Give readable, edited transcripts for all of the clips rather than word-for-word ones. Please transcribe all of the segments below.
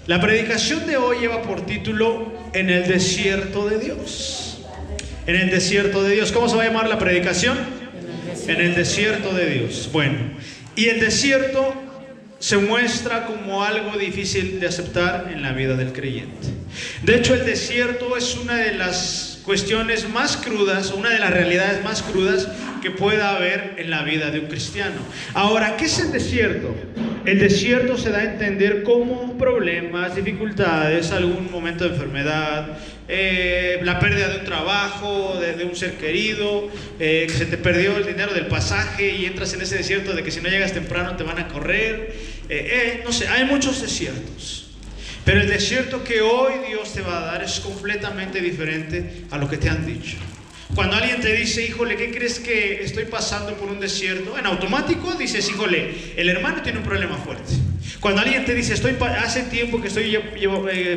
La predicación de hoy lleva por título En el desierto de Dios. En el desierto de Dios. ¿Cómo se va a llamar la predicación? En el desierto de Dios. Bueno, y el desierto se muestra como algo difícil de aceptar en la vida del creyente. De hecho, el desierto es una de las cuestiones más crudas, una de las realidades más crudas que pueda haber en la vida de un cristiano. Ahora, ¿qué es el desierto? El desierto se da a entender como problemas, dificultades, algún momento de enfermedad, la pérdida de un trabajo, de un ser querido, que se te perdió el dinero del pasaje y entras en ese desierto de que si no llegas temprano te van a correr. No sé, hay muchos desiertos. Pero el desierto que hoy Dios te va a dar es completamente diferente a lo que te han dicho. Cuando alguien te dice, híjole, ¿qué crees que estoy pasando por un desierto? En automático dices, híjole, el hermano tiene un problema fuerte. Cuando alguien te dice, hace tiempo que estoy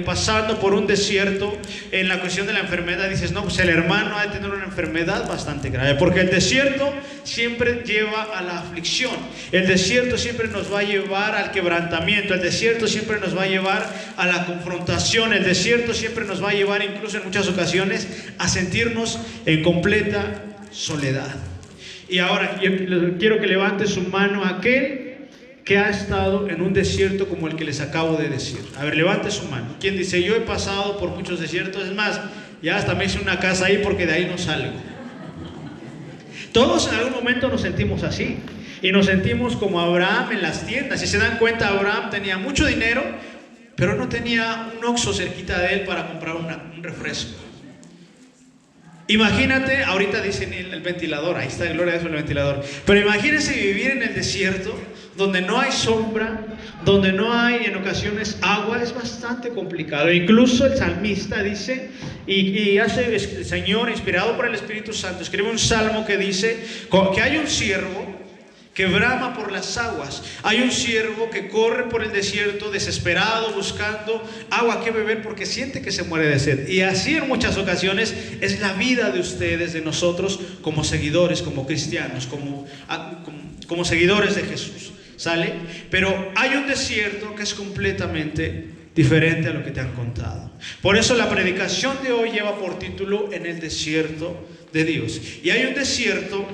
pasando por un desierto en la cuestión de la enfermedad, dices, no, pues el hermano ha de tener una enfermedad bastante grave. Porque el desierto siempre lleva a la aflicción. El desierto siempre nos va a llevar al quebrantamiento. El desierto siempre nos va a llevar a la confrontación. El desierto siempre nos va a llevar, incluso en muchas ocasiones, a sentirnos en completa soledad. Y ahora quiero que levante su mano aquel que ha estado en un desierto como el que les acabo de decir. A ver, levante su mano. ¿Quién dice, yo he pasado por muchos desiertos? Es más, ya hasta me hice una casa ahí porque de ahí no salgo. Todos en algún momento nos sentimos así. Y nos sentimos como Abraham en las tiendas. Si se dan cuenta, Abraham tenía mucho dinero, pero no tenía un Oxxo cerquita de él para comprar un refresco. Imagínate, ahorita dicen el ventilador, ahí está, gloria a Dios, el ventilador. Pero imagínense vivir en el desierto, donde no hay sombra, donde no hay en ocasiones agua, es bastante complicado. Incluso el salmista dice, y hace el Señor, inspirado por el Espíritu Santo, escribe un salmo que dice que hay un siervo que brama por las aguas. Hay un siervo que corre por el desierto desesperado, buscando agua que beber porque siente que se muere de sed. Y así en muchas ocasiones es la vida de ustedes, de nosotros, como seguidores, como cristianos, como seguidores de Jesús. ¿Sale? Pero hay un desierto que es completamente diferente a lo que te han contado. Por eso la predicación de hoy lleva por título En el desierto de Dios. Y hay un desierto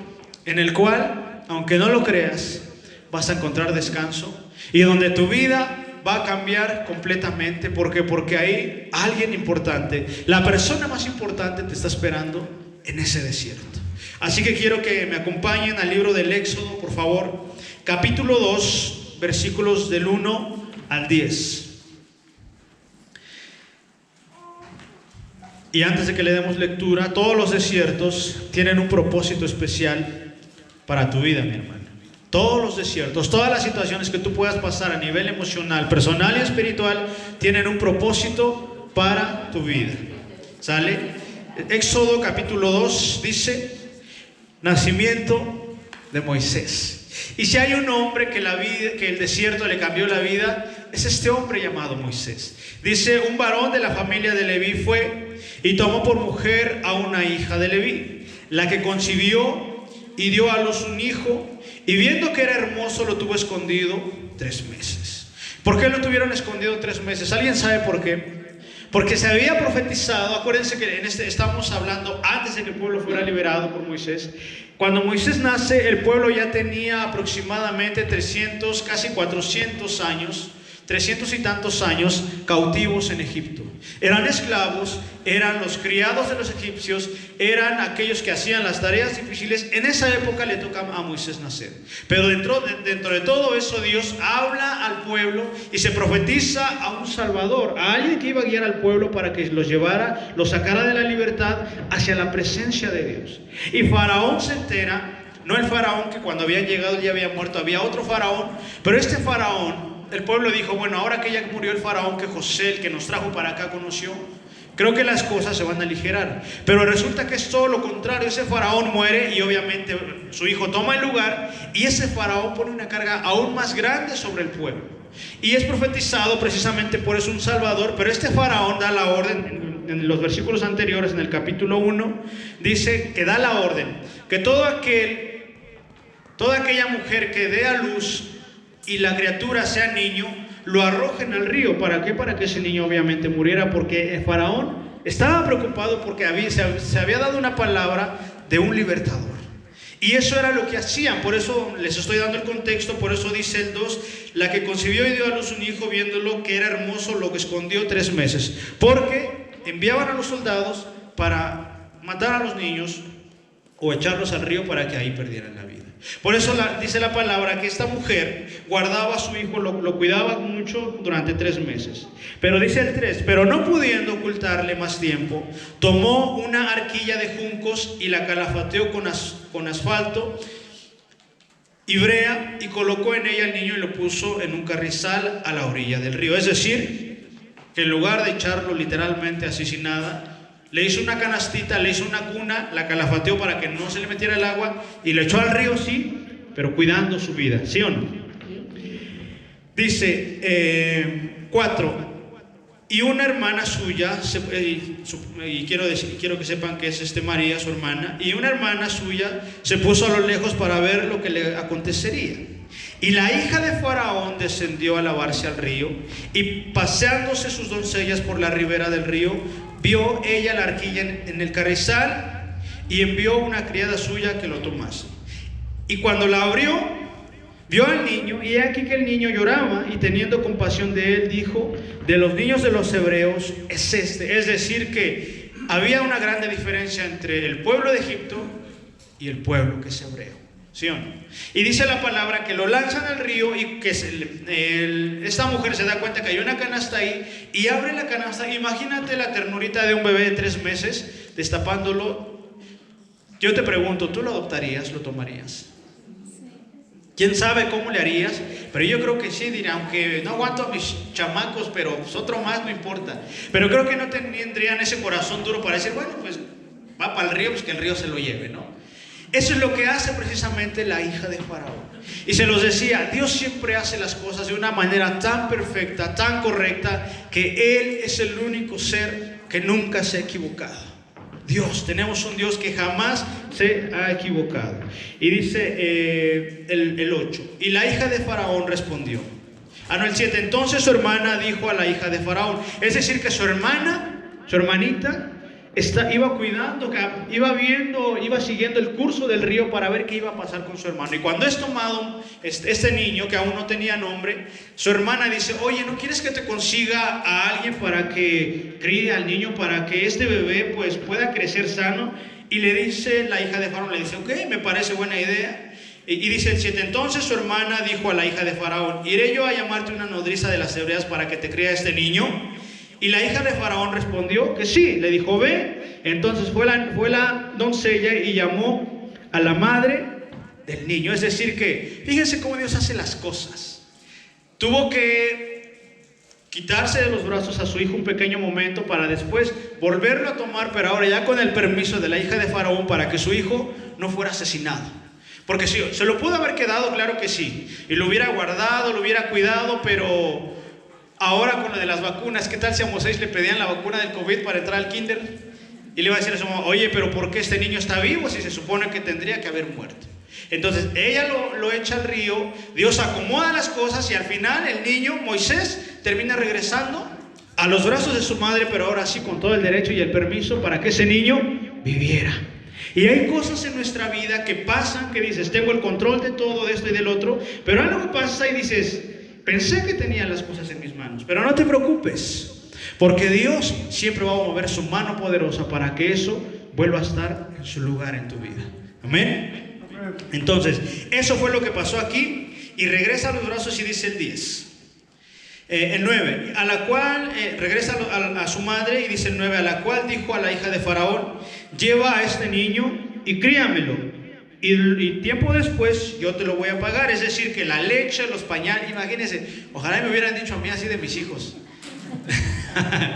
en el cual, aunque no lo creas, vas a encontrar descanso y donde tu vida va a cambiar completamente. Porque hay alguien importante, la persona más importante te está esperando en ese desierto. Así que quiero que me acompañen al libro del Éxodo, por favor, capítulo 2, versículos del 1 al 10. Y antes de que le demos lectura, todos los desiertos tienen un propósito especial para tu vida, mi hermano. Todos los desiertos, todas las situaciones que tú puedas pasar a nivel emocional, personal y espiritual, tienen un propósito para tu vida. ¿Sale? Éxodo capítulo 2 dice, nacimiento de Moisés. Y si hay un hombre que el desierto le cambió la vida, es este hombre llamado Moisés. Dice, un varón de la familia de Leví fue y tomó por mujer a una hija de Leví, la que concibió y dio a luz un hijo, y viendo que era hermoso lo tuvo escondido 3 meses. ¿Por qué lo tuvieron escondido 3 meses? ¿Alguien sabe por qué? Porque se había profetizado. Acuérdense que estamos hablando antes de que el pueblo fuera liberado por Moisés. Cuando Moisés nace, el pueblo ya tenía aproximadamente 300, casi 400 años, 300 y tantos años cautivos en Egipto. Eran esclavos, eran los criados de los egipcios, eran aquellos que hacían las tareas difíciles. En esa época le toca a Moisés nacer. Pero dentro de todo eso, Dios habla al pueblo y se profetiza a un salvador, a alguien que iba a guiar al pueblo para que los llevara, los sacara de la libertad hacia la presencia de Dios. Y Faraón se entera, no el faraón que cuando habían llegado ya había muerto, había otro faraón, pero este faraón, el pueblo dijo, bueno, ahora que ya murió el faraón que José, el que nos trajo para acá, conoció, creo que las cosas se van a aligerar. Pero resulta que es todo lo contrario. Ese faraón muere y obviamente su hijo toma el lugar, y ese faraón pone una carga aún más grande sobre el pueblo. Y es profetizado precisamente por eso un salvador. Pero este faraón da la orden, en los versículos anteriores, en el capítulo 1, dice que da la orden que toda aquella mujer que dé a luz y la criatura sea niño, lo arrojen al río. ¿Para qué? Para que ese niño obviamente muriera, porque el faraón estaba preocupado porque se había dado una palabra de un libertador. Y eso era lo que hacían. Por eso les estoy dando el contexto. Por eso dice el 2: la que concibió y dio a luz un hijo, viéndolo que era hermoso, lo escondió 3 meses. Porque enviaban a los soldados para matar a los niños o echarlos al río para que ahí perdieran la vida. Por eso dice la palabra que esta mujer guardaba a su hijo, lo cuidaba mucho durante 3 meses. Pero dice el 3: pero no pudiendo ocultarle más tiempo, tomó una arquilla de juncos y la calafateó con asfalto y brea, y colocó en ella al niño y lo puso en un carrizal a la orilla del río. Es decir, que en lugar de echarlo literalmente así sin nada, le hizo una canastita, le hizo una cuna, la calafateó para que no se le metiera el agua y lo echó al río, sí, pero cuidando su vida, ¿sí o no? Dice 4: y una hermana suya, y quiero que sepan que es María, su hermana, y una hermana suya se puso a lo lejos para ver lo que le acontecería. Y la hija de Faraón descendió a lavarse al río, y paseándose sus doncellas por la ribera del río, vio ella la arquilla en el carrizal y envió una criada suya que lo tomase. Y cuando la abrió, vio al niño, y he aquí que el niño lloraba, y teniendo compasión de él, dijo: de los niños de los hebreos es este. Es decir, que había una grande diferencia entre el pueblo de Egipto y el pueblo que es hebreo, ¿sí o no? Y dice la palabra que lo lanzan al río, y que esta mujer se da cuenta que hay una canasta ahí y abre la canasta. Imagínate la ternurita de un bebé de 3 meses destapándolo. Yo te pregunto, ¿tú lo adoptarías, lo tomarías? ¿Quién sabe cómo le harías? Pero yo creo que sí, dirá, aunque no aguanto a mis chamacos, pero pues otro más no importa. Pero creo que no tendrían ese corazón duro para decir, bueno, pues va para el río, pues que el río se lo lleve, ¿no? Eso es lo que hace precisamente la hija de Faraón. Y se los decía, Dios siempre hace las cosas de una manera tan perfecta, tan correcta, que Él es el único ser que nunca se ha equivocado. Dios, tenemos un Dios que jamás se ha equivocado. Y dice el 8: y la hija de Faraón respondió. El 7: entonces su hermana dijo a la hija de Faraón. Es decir, que su hermanita, iba cuidando, iba siguiendo el curso del río para ver qué iba a pasar con su hermano. Y cuando es tomado este niño, que aún no tenía nombre, su hermana dice: oye, ¿no quieres que te consiga a alguien para que críe al niño, para que este bebé pues pueda crecer sano? Y le dice la hija de Faraón, le dice: ok, me parece buena idea. Y dice el 7: entonces su hermana dijo a la hija de Faraón: iré yo a llamarte una nodriza de las hebreas para que te críe a este niño. Y la hija de Faraón respondió que sí. Le dijo: ve. Entonces fue la doncella y llamó a la madre del niño. Es decir que, fíjense cómo Dios hace las cosas. Tuvo que quitarse de los brazos a su hijo un pequeño momento para después volverlo a tomar, pero ahora ya con el permiso de la hija de Faraón, para que su hijo no fuera asesinado. Porque sí, se lo pudo haber quedado, claro que sí, y lo hubiera guardado, lo hubiera cuidado, pero ahora con lo de las vacunas, ¿qué tal si a Moisés le pedían la vacuna del COVID para entrar al kinder? Y le iba a decir a su mamá: oye, pero ¿por qué este niño está vivo si se supone que tendría que haber muerto? Entonces ella lo echa al río, Dios acomoda las cosas, y al final el niño, Moisés, termina regresando a los brazos de su madre, pero ahora sí con todo el derecho y el permiso para que ese niño viviera. Y hay cosas en nuestra vida que pasan, que dices: tengo el control de todo, de esto y del otro, pero algo pasa y dices: pensé que tenía las cosas en mis manos. Pero no te preocupes, porque Dios siempre va a mover su mano poderosa para que eso vuelva a estar en su lugar en tu vida. Amén. Entonces, eso fue lo que pasó aquí. Y regresa a los brazos, y dice el 10. El 9, a la cual regresa a su madre, y dice el 9: a la cual dijo a la hija de Faraón: lleva a este niño y críamelo, y tiempo después yo te lo voy a pagar. Es decir, que la leche, los pañales, imagínense, ojalá me hubieran dicho a mí así de mis hijos.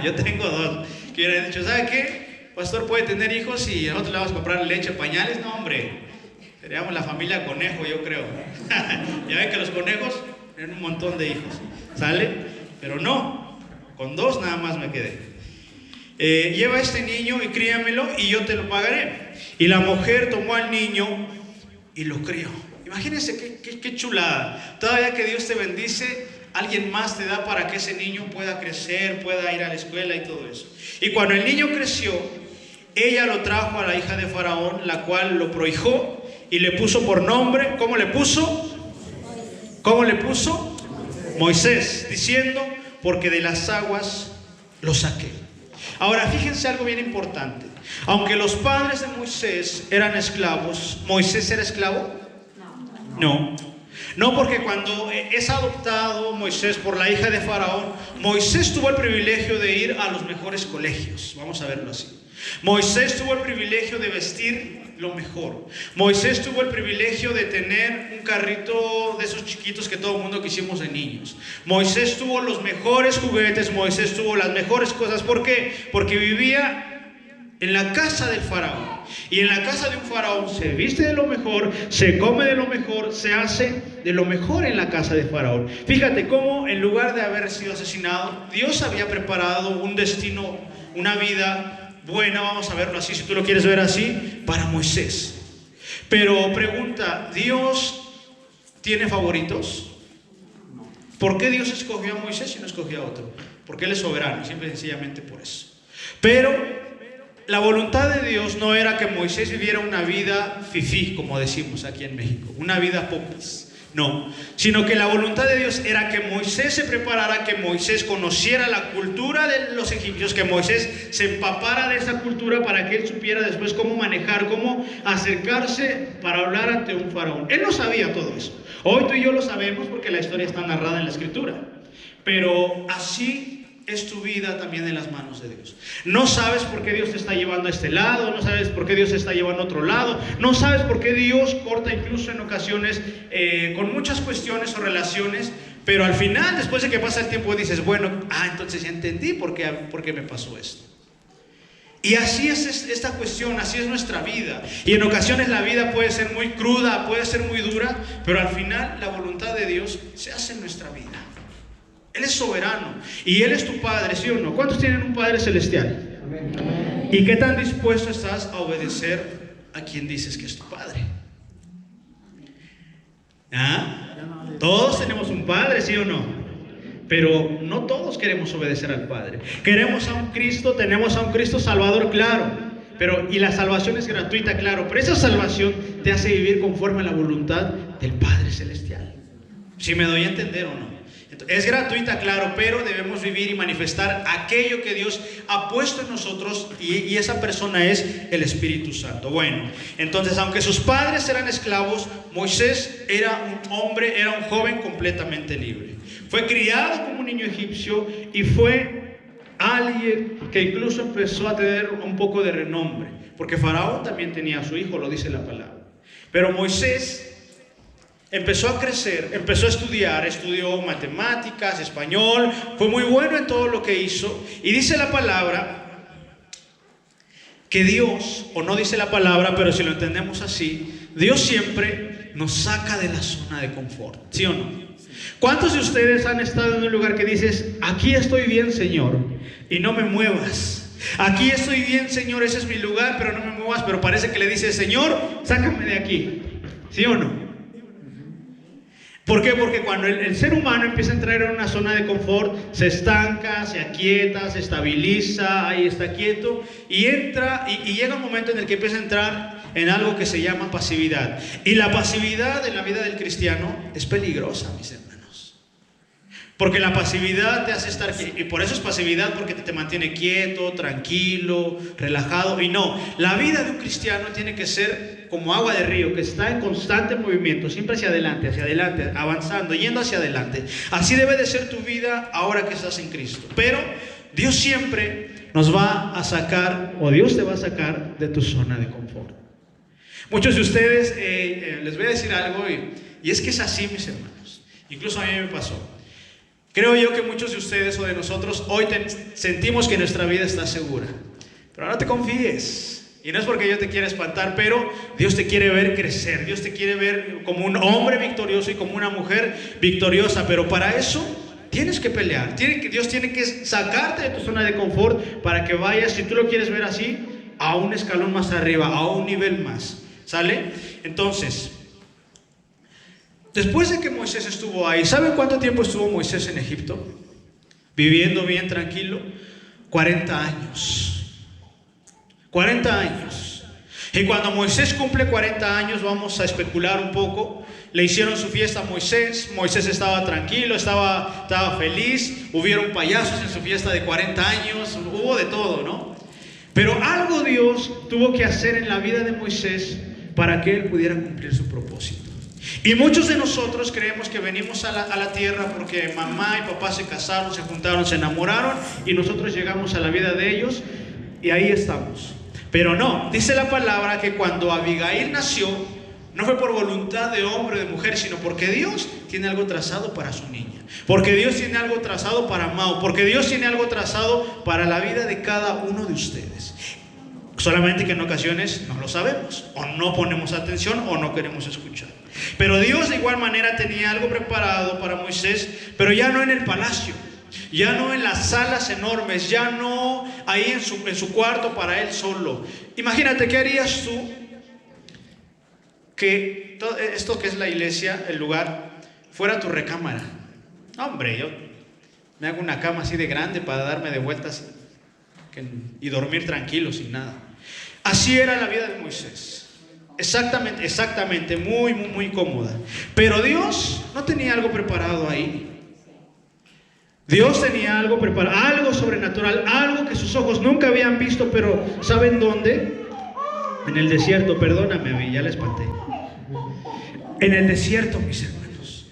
Yo tengo 2, que hubieran dicho: ¿sabe qué? Pastor puede tener hijos y nosotros le vamos a comprar leche, pañales. No, hombre, seríamos la familia conejo, yo creo. Ya ven que los conejos tienen un montón de hijos, ¿sale? Pero no, con 2 nada más me quedé. Lleva a este niño y críamelo, y yo te lo pagaré. Y la mujer tomó al niño y lo crió. Imagínense qué chulada. Todavía que Dios te bendice, alguien más te da para que ese niño pueda crecer, pueda ir a la escuela y todo eso. Y cuando el niño creció, ella lo trajo a la hija de Faraón, la cual lo prohijó y le puso por nombre, ¿cómo le puso? ¿Cómo le puso? Moisés, diciendo, porque de las aguas lo saqué. Ahora, fíjense algo bien importante. Aunque los padres de Moisés eran esclavos, ¿Moisés era esclavo? No. No, porque cuando es adoptado Moisés por la hija de Faraón, Moisés tuvo el privilegio de ir a los mejores colegios. Vamos a verlo así. Moisés tuvo el privilegio de vestir lo mejor. Moisés tuvo el privilegio de tener un carrito de esos chiquitos que todo el mundo quisimos de niños. Moisés tuvo los mejores juguetes, Moisés tuvo las mejores cosas. ¿Por qué? Porque vivía en la casa del faraón. Y en la casa de un faraón se viste de lo mejor, se come de lo mejor, se hace de lo mejor en la casa de faraón. Fíjate cómo en lugar de haber sido asesinado, Dios había preparado un destino, una vida buena, vamos a verlo así, si tú lo quieres ver así, para Moisés. Pero pregunta, ¿Dios tiene favoritos? ¿Por qué Dios escogió a Moisés y no escogió a otro? Porque Él es soberano, simple y sencillamente por eso. Pero la voluntad de Dios no era que Moisés viviera una vida fifí, como decimos aquí en México, una vida popis. No, sino que la voluntad de Dios era que Moisés se preparara, que Moisés conociera la cultura de los egipcios, que Moisés se empapara de esa cultura para que él supiera después cómo manejar, cómo acercarse para hablar ante un faraón. Él no sabía todo eso. Hoy tú y yo lo sabemos porque la historia está narrada en la escritura. Pero así es tu vida también en las manos de Dios. No sabes por qué Dios te está llevando a este lado, no sabes por qué Dios te está llevando a otro lado, no sabes por qué Dios corta incluso en ocasiones con muchas cuestiones o relaciones, pero al final, después de que pasa el tiempo, dices, bueno, entonces ya entendí por qué me pasó esto. Y así es esta cuestión, así es nuestra vida. Y en ocasiones la vida puede ser muy cruda, puede ser muy dura, pero al final la voluntad de Dios se hace en nuestra vida. Él es soberano y Él es tu Padre, ¿sí o no? ¿Cuántos tienen un Padre celestial? Amén. ¿Y qué tan dispuesto estás a obedecer a quien dices que es tu Padre? Todos tenemos un Padre, ¿sí o no? Pero no todos queremos obedecer al Padre. Queremos a un Cristo, tenemos a un Cristo Salvador, claro. Y la salvación es gratuita, claro. Pero esa salvación te hace vivir conforme a la voluntad del Padre celestial. ¿Sí me doy a entender o no? Es gratuita, claro, pero debemos vivir y manifestar aquello que Dios ha puesto en nosotros y esa persona es el Espíritu Santo. Bueno, entonces aunque sus padres eran esclavos, Moisés era un hombre, era un joven completamente libre. Fue criado como un niño egipcio y fue alguien que incluso empezó a tener un poco de renombre, porque Faraón también tenía a su hijo, lo dice la palabra. Pero Moisés empezó a crecer, empezó a estudiar, estudió matemáticas, español, fue muy bueno en todo lo que hizo. Y dice la palabra que Dios, o no dice la palabra, pero si lo entendemos así, Dios siempre nos saca de la zona de confort, ¿sí o no? ¿Cuántos de ustedes han estado en un lugar que dices, aquí estoy bien, Señor, y no me muevas? Aquí estoy bien, Señor, ese es mi lugar, pero no me muevas. Pero parece que le dices, Señor, sácame de aquí, ¿sí o no? ¿Por qué? Porque cuando el ser humano empieza a entrar en una zona de confort, se estanca, se aquieta, se estabiliza, ahí está quieto, y entra, y llega un momento en el que empieza a entrar en algo que se llama pasividad. Y la pasividad en la vida del cristiano es peligrosa, mis hermanos. Porque la pasividad te hace estar, y por eso es pasividad, porque te mantiene quieto, tranquilo, relajado. Y no, la vida de un cristiano tiene que ser como agua de río, que está en constante movimiento, siempre hacia adelante, avanzando, yendo hacia adelante. Así debe de ser tu vida ahora que estás en Cristo. Pero Dios siempre nos va a sacar, o Dios te va a sacar de tu zona de confort. Muchos de ustedes, les voy a decir algo, y es que es así, mis hermanos. Incluso a mí me pasó. Creo yo que muchos de ustedes o de nosotros hoy sentimos que nuestra vida está segura. Pero no te confíes. Y no es porque yo te quiera espantar, pero Dios te quiere ver crecer. Dios te quiere ver como un hombre victorioso y como una mujer victoriosa. Pero para eso tienes que pelear. Dios tiene que sacarte de tu zona de confort para que vayas, si tú lo quieres ver así, a un escalón más arriba, a un nivel más. ¿Sale? Entonces, Después de que Moisés estuvo ahí, ¿saben cuánto tiempo estuvo Moisés en Egipto? Viviendo bien tranquilo. 40 años. 40 años. Y cuando Moisés cumple 40 años, vamos a especular un poco, le hicieron su fiesta a Moisés. Moisés estaba tranquilo, estaba feliz. Hubieron payasos en su fiesta de 40 años, hubo de todo, ¿no? Pero algo Dios tuvo que hacer en la vida de Moisés para que él pudiera cumplir su propósito. Y muchos de nosotros creemos que venimos a la tierra porque mamá y papá se casaron, se juntaron, se enamoraron y nosotros llegamos a la vida de ellos y ahí estamos. Pero no, dice la palabra que cuando Abigail nació, no fue por voluntad de hombre o de mujer, sino porque Dios tiene algo trazado para su niña. Porque Dios tiene algo trazado para Mau. Porque Dios tiene algo trazado para la vida de cada uno de ustedes. Solamente que en ocasiones no lo sabemos, o no ponemos atención, o no queremos escuchar. Pero Dios de igual manera tenía algo preparado para Moisés, pero ya no en el palacio, ya no en las salas enormes, ya no ahí en su cuarto para él solo. Imagínate, ¿qué harías tú que todo esto que es la iglesia, el lugar, fuera tu recámara? Hombre, yo me hago una cama así de grande para darme de vueltas y dormir tranquilo sin nada. Así era la vida de Moisés. Exactamente, muy cómoda. Pero Dios no tenía algo preparado ahí. Dios tenía algo preparado, algo sobrenatural, algo que sus ojos nunca habían visto, pero ¿saben dónde? En el desierto. Perdóname, ya la espanté. En el desierto, mis hermanos.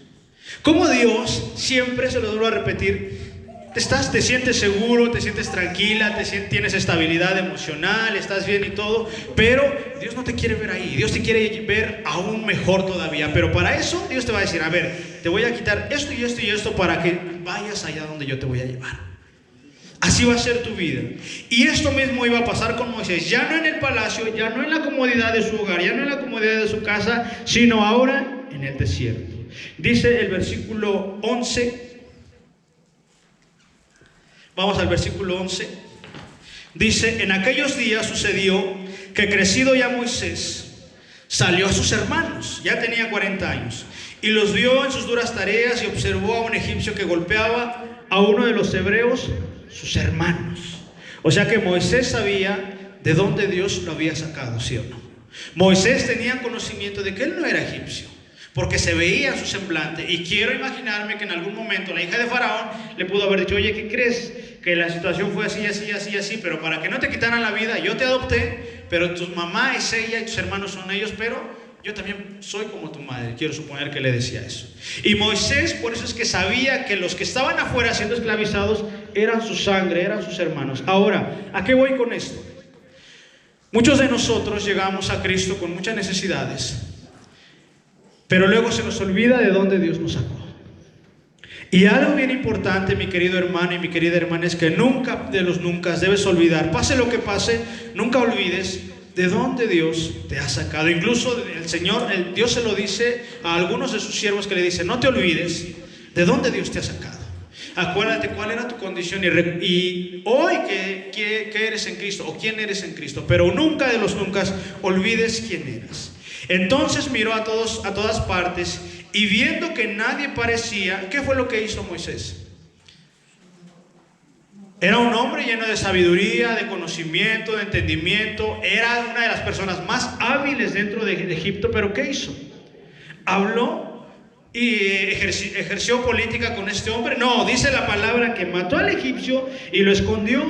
Como Dios, siempre se lo vuelvo a repetir, te sientes seguro, te sientes tranquila, tienes estabilidad emocional, estás bien y todo, pero Dios no te quiere ver ahí. Dios te quiere ver aún mejor todavía. Pero para eso Dios te va a decir, a ver, te voy a quitar esto y esto y esto para que vayas allá donde yo te voy a llevar. Así va a ser tu vida. Y esto mismo iba a pasar con Moisés, ya no en el palacio, ya no en la comodidad de su hogar, ya no en la comodidad de su casa, sino ahora en el desierto. Dice el versículo 11. Vamos al versículo 11. Dice, en aquellos días sucedió que crecido ya Moisés salió a sus hermanos, ya tenía 40 años, y los vio en sus duras tareas y observó a un egipcio que golpeaba a uno de los hebreos, sus hermanos. O sea que Moisés sabía de dónde Dios lo había sacado, ¿sí o no? Moisés tenía conocimiento de que él no era egipcio, porque se veía en su semblante. Y quiero imaginarme que en algún momento la hija de Faraón le pudo haber dicho, oye, ¿qué crees? Que la situación fue así, pero para que no te quitaran la vida, yo te adopté, pero tu mamá es ella y tus hermanos son ellos, pero yo también soy como tu madre. Quiero suponer que le decía eso. Y Moisés, por eso es que sabía que los que estaban afuera siendo esclavizados eran su sangre, eran sus hermanos. Ahora, ¿a qué voy con esto? Muchos de nosotros llegamos a Cristo con muchas necesidades, pero luego se nos olvida de dónde Dios nos sacó. Y algo bien importante, mi querido hermano y mi querida hermana, es que nunca de los nunca debes olvidar, pase lo que pase, nunca olvides de dónde Dios te ha sacado. Incluso Dios se lo dice a algunos de sus siervos, que le dice, no te olvides de dónde Dios te ha sacado. Acuérdate cuál era tu condición y hoy que eres en Cristo o quién eres en Cristo, pero nunca de los nunca olvides quién eres. Entonces miró a todas partes y viendo que nadie parecía, ¿qué fue lo que hizo Moisés? Era un hombre lleno de sabiduría, de conocimiento, de entendimiento. Era una de las personas más hábiles dentro de Egipto, pero ¿qué hizo? Habló y ejerció política con este hombre. No, dice la palabra que mató al egipcio y lo escondió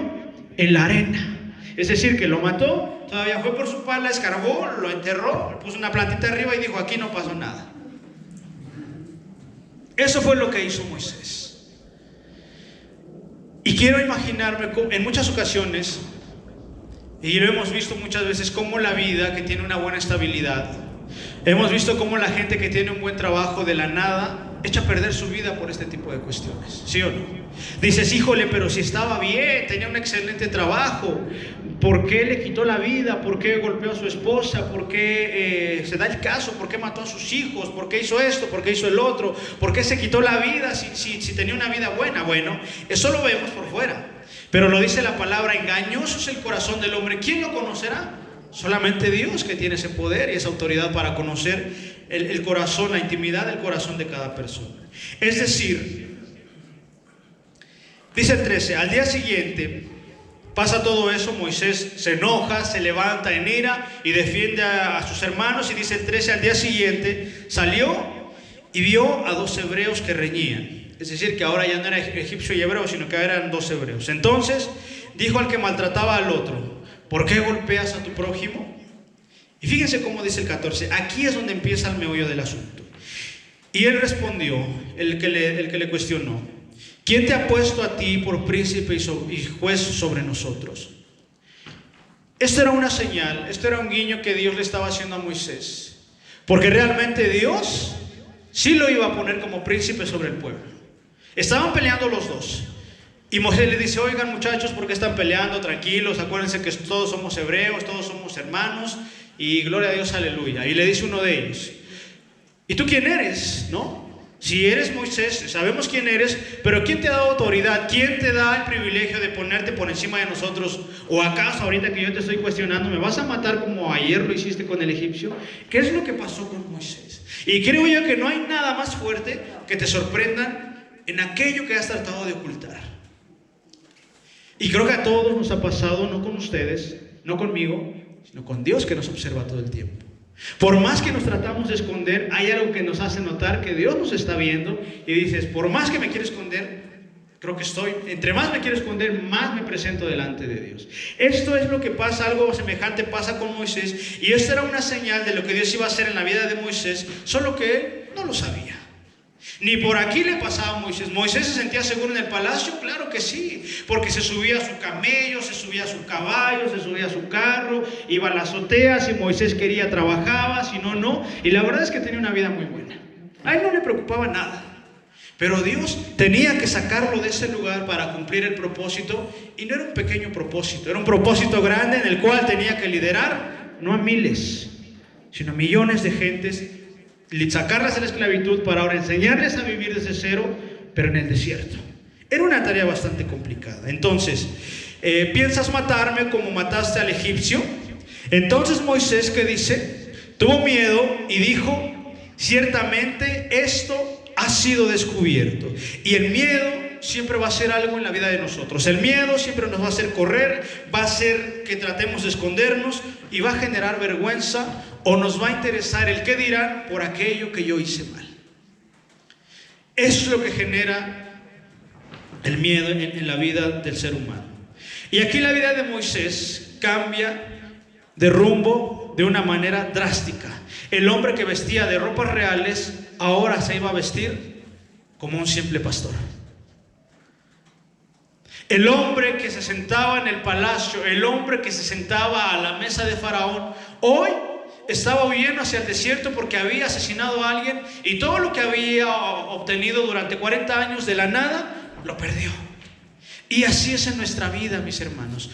en la arena. Es decir, que lo mató, todavía fue por su pala, escarbó, lo enterró, le puso una plantita arriba y dijo, aquí no pasó nada. Eso fue lo que hizo Moisés. Y quiero imaginarme en muchas ocasiones, y lo hemos visto muchas veces, cómo la vida que tiene una buena estabilidad, hemos visto cómo la gente que tiene un buen trabajo de la nada echa a perder su vida por este tipo de cuestiones, ¿sí o no? Dices, híjole, pero si estaba bien, tenía un excelente trabajo, ¿por qué le quitó la vida? ¿Por qué golpeó a su esposa? ¿Por qué se da el caso? ¿Por qué mató a sus hijos? ¿Por qué hizo esto? ¿Por qué hizo el otro? ¿Por qué se quitó la vida si tenía una vida buena? Bueno, eso lo vemos por fuera, pero lo dice la palabra, engañoso es el corazón del hombre. ¿Quién lo conocerá? Solamente Dios, que tiene ese poder y esa autoridad para conocer el corazón, la intimidad del corazón de cada persona. Es decir, dice el 13, al día siguiente pasa todo eso, Moisés se enoja, se levanta en ira y defiende a sus hermanos, y dice el 13, al día siguiente salió y vio a 2 hebreos que reñían. Es decir, que ahora ya no era egipcio y hebreo, sino que eran 2 hebreos. Entonces dijo al que maltrataba al otro: ¿por qué golpeas a tu prójimo? Y fíjense cómo dice el 14. Aquí es donde empieza el meollo del asunto. Y él respondió, el que le cuestionó: ¿quién te ha puesto a ti por príncipe y juez sobre nosotros? Esto era una señal, esto era un guiño que Dios le estaba haciendo a Moisés, porque realmente Dios sí lo iba a poner como príncipe sobre el pueblo. Estaban peleando los dos, y Moisés le dice: oigan muchachos, ¿por qué están peleando? Tranquilos, acuérdense que todos somos hebreos, todos somos hermanos, y gloria a Dios, aleluya. Y le dice uno de ellos: ¿y tú quién eres? ¿No? Si eres Moisés, sabemos quién eres, pero ¿quién te ha dado autoridad? ¿Quién te da el privilegio de ponerte por encima de nosotros? ¿O acaso ahorita que yo te estoy cuestionando, me vas a matar como ayer lo hiciste con el egipcio? ¿Qué es lo que pasó con Moisés? Y creo yo que no hay nada más fuerte que te sorprendan en aquello que has tratado de ocultar. Y creo que a todos nos ha pasado, no con ustedes, no conmigo, sino con Dios, que nos observa todo el tiempo. Por más que nos tratamos de esconder, hay algo que nos hace notar que Dios nos está viendo, y dices: por más que me quiero esconder, creo que entre más me quiero esconder, más me presento delante de Dios. Esto es lo que pasa, algo semejante pasa con Moisés, y esto era una señal de lo que Dios iba a hacer en la vida de Moisés, solo que él no lo sabía. Ni por aquí le pasaba a Moisés. ¿Moisés se sentía seguro en el palacio? Claro que sí, porque se subía a su camello, se subía a su caballo, se subía a su carro, iba a la azotea. Si Moisés quería, trabajaba, si no, no. Y la verdad es que tenía una vida muy buena. A él no le preocupaba nada. Pero Dios tenía que sacarlo de ese lugar para cumplir el propósito. Y no era un pequeño propósito, era un propósito grande en el cual tenía que liderar, no a miles, sino a millones de gentes, sacarlas de la esclavitud para ahora enseñarles a vivir desde cero, pero en el desierto. Era una tarea bastante complicada. Entonces, ¿piensas matarme como mataste al egipcio? Entonces Moisés, ¿qué dice? Tuvo miedo y dijo: ciertamente esto ha sido descubierto. Y el miedo siempre va a ser algo en la vida de nosotros. El miedo siempre nos va a hacer correr, va a hacer que tratemos de escondernos, y va a generar vergüenza, o nos va a interesar el qué dirán por aquello que yo hice mal. Eso es lo que genera el miedo en la vida del ser humano. Y aquí la vida de Moisés cambia de rumbo de una manera drástica. El hombre que vestía de ropas reales ahora se iba a vestir como un simple pastor. El hombre que se sentaba en el palacio, el hombre que se sentaba a la mesa de Faraón, hoy estaba huyendo hacia el desierto porque había asesinado a alguien, y todo lo que había obtenido durante 40 años de la nada, lo perdió. Y así es en nuestra vida, mis hermanos.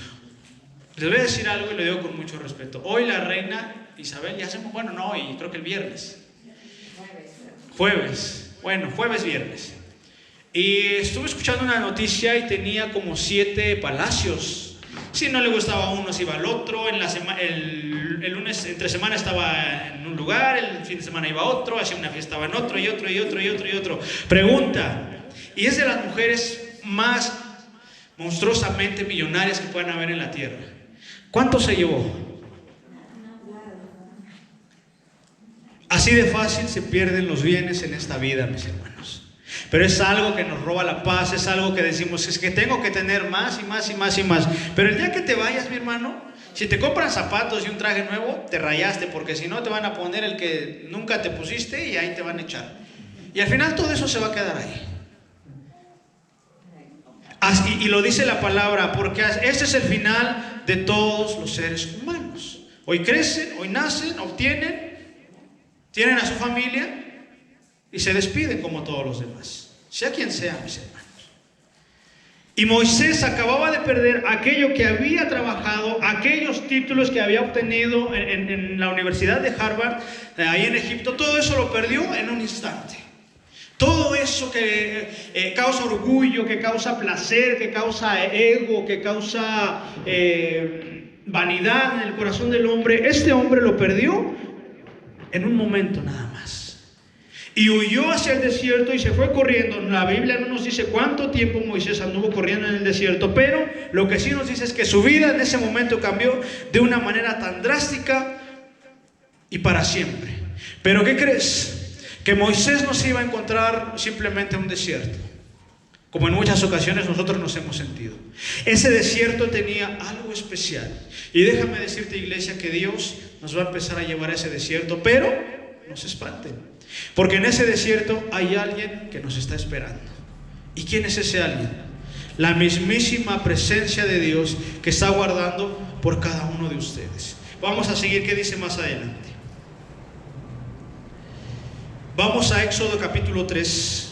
Les voy a decir algo y lo digo con mucho respeto. Hoy la reina Isabel, ya hacemos, bueno, no hoy, creo que el viernes. Jueves, viernes. Y estuve escuchando una noticia y tenía como 7 palacios. Si no le gustaba a uno, se iba al otro. El lunes, entre semana, estaba en un lugar, el fin de semana iba a otro, hacía una fiesta, estaba en otro, y otro, y otro, y otro, y otro. Pregunta, y es de las mujeres más monstruosamente millonarias que puedan haber en la tierra. ¿Cuánto se llevó? Así de fácil se pierden los bienes en esta vida, mis hermanos. Pero es algo que nos roba la paz, es algo que decimos: es que tengo que tener más y más y más y más. Pero el día que te vayas, mi hermano, si te compran zapatos y un traje nuevo, te rayaste, porque si no te van a poner el que nunca te pusiste y ahí te van a echar. Y al final todo eso se va a quedar ahí. Y lo dice la palabra, porque este es el final de todos los seres humanos. Hoy crecen, hoy nacen, obtienen, tienen a su familia y se despiden como todos los demás, sea quien sea, mis hermanos. Y Moisés acababa de perder aquello que había trabajado, aquellos títulos que había obtenido en la Universidad de Harvard, ahí en Egipto. Todo eso lo perdió en un instante. Todo eso que causa orgullo, que causa placer, que causa ego, que causa vanidad en el corazón del hombre, este hombre lo perdió en un momento nada más. Y huyó hacia el desierto y se fue corriendo. La Biblia no nos dice cuánto tiempo Moisés anduvo corriendo en el desierto, pero lo que sí nos dice es que su vida en ese momento cambió de una manera tan drástica y para siempre. Pero ¿qué crees? Que Moisés no se iba a encontrar simplemente en un desierto, como en muchas ocasiones nosotros nos hemos sentido. Ese desierto tenía algo especial. Y déjame decirte, iglesia, que Dios nos va a empezar a llevar a ese desierto, pero no se espanten, porque en ese desierto hay alguien que nos está esperando. ¿Y quién es ese alguien? La mismísima presencia de Dios que está guardando por cada uno de ustedes. Vamos a seguir, ¿qué dice más adelante? Vamos a Éxodo capítulo 3.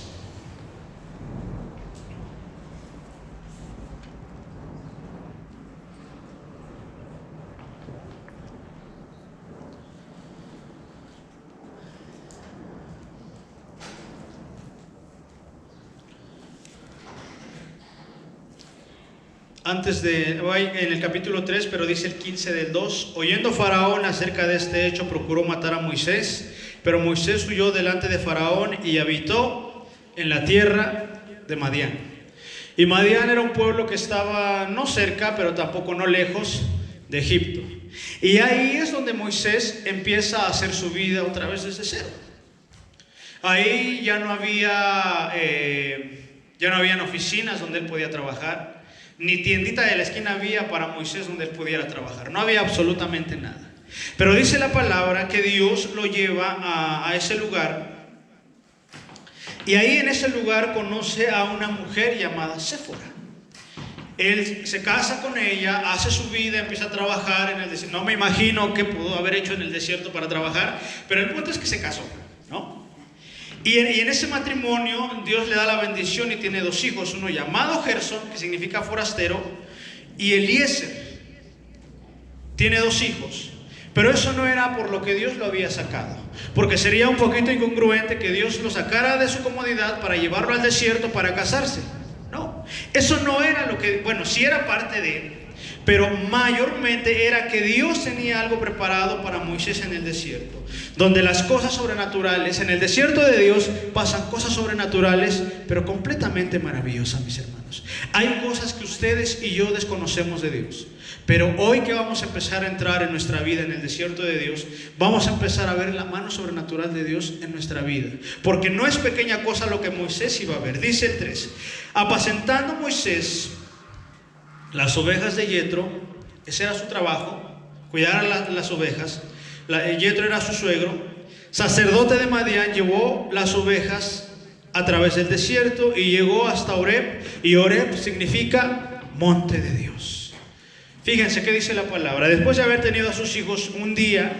En el capítulo 3, pero dice el 15 del 2: oyendo Faraón acerca de este hecho, procuró matar a Moisés, pero Moisés huyó delante de Faraón y habitó en la tierra de Madián. Y Madián era un pueblo que estaba no cerca, pero tampoco no lejos de Egipto. Y ahí es donde Moisés empieza a hacer su vida otra vez desde cero. Ahí ya no habían oficinas donde él podía trabajar, ni tiendita de la esquina había para Moisés donde él pudiera trabajar. No había absolutamente nada. Pero dice la palabra que Dios lo lleva a ese lugar. Y ahí en ese lugar conoce a una mujer llamada Séfora. Él se casa con ella, hace su vida, empieza a trabajar en el desierto. No me imagino qué pudo haber hecho en el desierto para trabajar, pero el punto es que se casó, ¿no? Y en ese matrimonio Dios le da la bendición y tiene dos hijos, uno llamado Gersón, que significa forastero, y Eliezer. Tiene dos hijos, pero eso no era por lo que Dios lo había sacado, porque sería un poquito incongruente que Dios lo sacara de su comodidad para llevarlo al desierto para casarse. No, eso no era lo que, bueno, sí era parte de él, pero mayormente era que Dios tenía algo preparado para Moisés en el desierto, donde las cosas sobrenaturales, en el desierto de Dios pasan cosas sobrenaturales, pero completamente maravillosas, mis hermanos. Hay cosas que ustedes y yo desconocemos de Dios, pero hoy que vamos a empezar a entrar en nuestra vida en el desierto de Dios, vamos a empezar a ver la mano sobrenatural de Dios en nuestra vida, porque no es pequeña cosa lo que Moisés iba a ver. Dice el 3: apacentando Moisés las ovejas de Yetro, ese era su trabajo, cuidar a las ovejas. Yetro era su suegro, sacerdote de Madián, llevó las ovejas a través del desierto y llegó hasta Horeb, y Horeb significa monte de Dios. Fíjense qué dice la palabra. Después de haber tenido a sus hijos, un día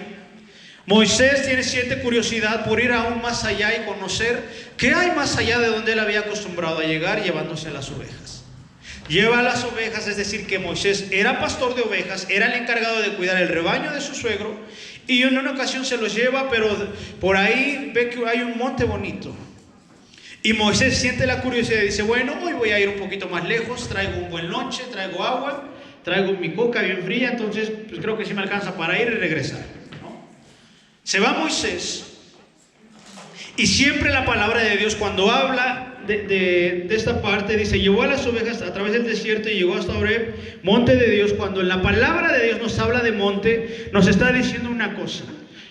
Moisés siente curiosidad por ir aún más allá y conocer qué hay más allá de donde él había acostumbrado a llegar, llevándose a las ovejas. Lleva las ovejas, es decir, que Moisés era pastor de ovejas, era el encargado de cuidar el rebaño de su suegro, y en una ocasión se los lleva, pero por ahí ve que hay un monte bonito. Y Moisés siente la curiosidad y dice: bueno, hoy voy a ir un poquito más lejos, traigo un buen lonche, traigo agua, traigo mi coca bien fría, entonces pues creo que sí me alcanza para ir y regresar, ¿no? Se va Moisés, y siempre la palabra de Dios cuando habla de esta parte dice: llevó a las ovejas a través del desierto y llegó hasta Horeb, monte de Dios. Cuando la palabra de Dios nos habla de monte, nos está diciendo una cosa.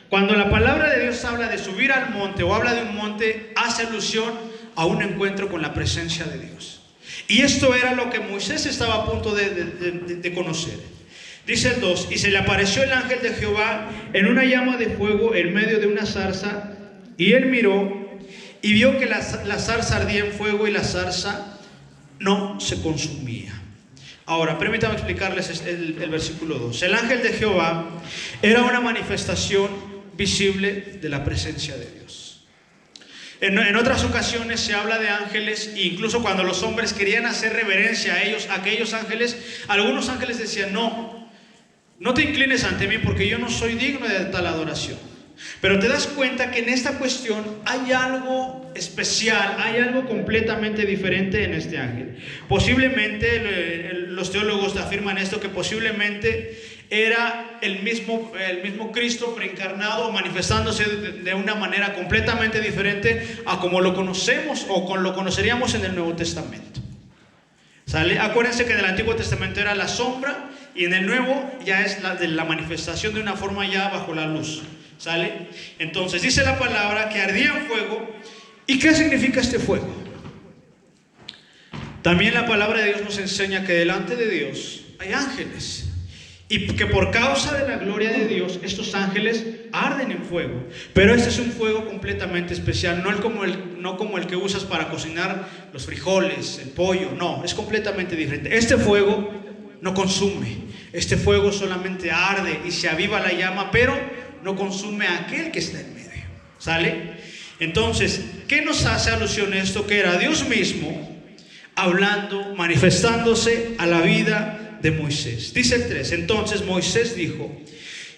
Cuando la palabra de Dios habla de subir al monte o habla de un monte, hace alusión a un encuentro con la presencia de Dios. Y esto era lo que Moisés estaba a punto de conocer. Dice el 2: y se le apareció el ángel de Jehová en una llama de fuego en medio de una zarza, y él miró y vio que la zarza ardía en fuego y la zarza no se consumía. Ahora, permítanme explicarles el versículo 2. El ángel de Jehová era una manifestación visible de la presencia de Dios. En otras ocasiones se habla de ángeles, e incluso cuando los hombres querían hacer reverencia a ellos, a aquellos ángeles, algunos ángeles decían: no te inclines ante mí porque yo no soy digno de tal adoración. Pero te das cuenta que en esta cuestión hay algo especial, hay algo completamente diferente en este ángel. Posiblemente, los teólogos afirman esto, que posiblemente era el mismo Cristo preencarnado, manifestándose de una manera completamente diferente a como lo conocemos o como lo conoceríamos en el Nuevo Testamento. ¿Sale? Acuérdense que en el Antiguo Testamento era la sombra y en el Nuevo ya es la manifestación de una forma ya bajo la luz. ¿Sale? Entonces dice la palabra que ardía en fuego. ¿Y qué significa este fuego? También la palabra de Dios nos enseña que delante de Dios hay ángeles y que por causa de la gloria de Dios estos ángeles arden en fuego. Pero este es un fuego completamente especial, no como el que usas para cocinar los frijoles, el pollo, no, es completamente diferente. Este fuego no consume, este fuego solamente arde y se aviva la llama, pero no consume a aquel que está en medio. ¿Sale? Entonces, ¿qué nos hace alusión a esto? Que era Dios mismo hablando, manifestándose a la vida de Moisés. Dice el 3, entonces Moisés dijo,